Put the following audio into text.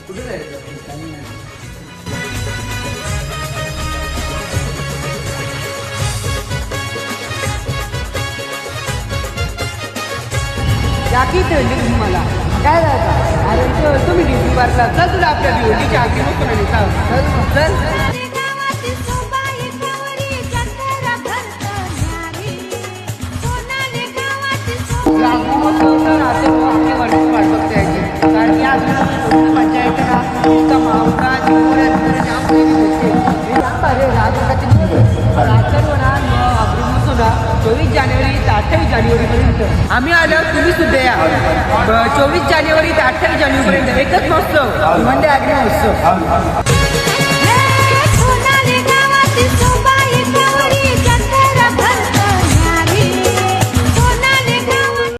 कुठे जायचं काही नाही. जाकी ठेवली तुम्हाला काय जायचं? अरे तुम्ही ड्युटी पार्कला चल, तुला आपल्या ड्युटीची आखी नको नाही चल. कारण या मजा येते ना इतका मावका सुद्धा 24 जानेवारी ते 28 जानेवारीपर्यंत आम्ही आल्यावर तुम्ही सुद्धा या. 24 जानेवारी ते 28 जानेवारीपर्यंत एकच महोत्सव म्हणजे अग्नी महोत्सव.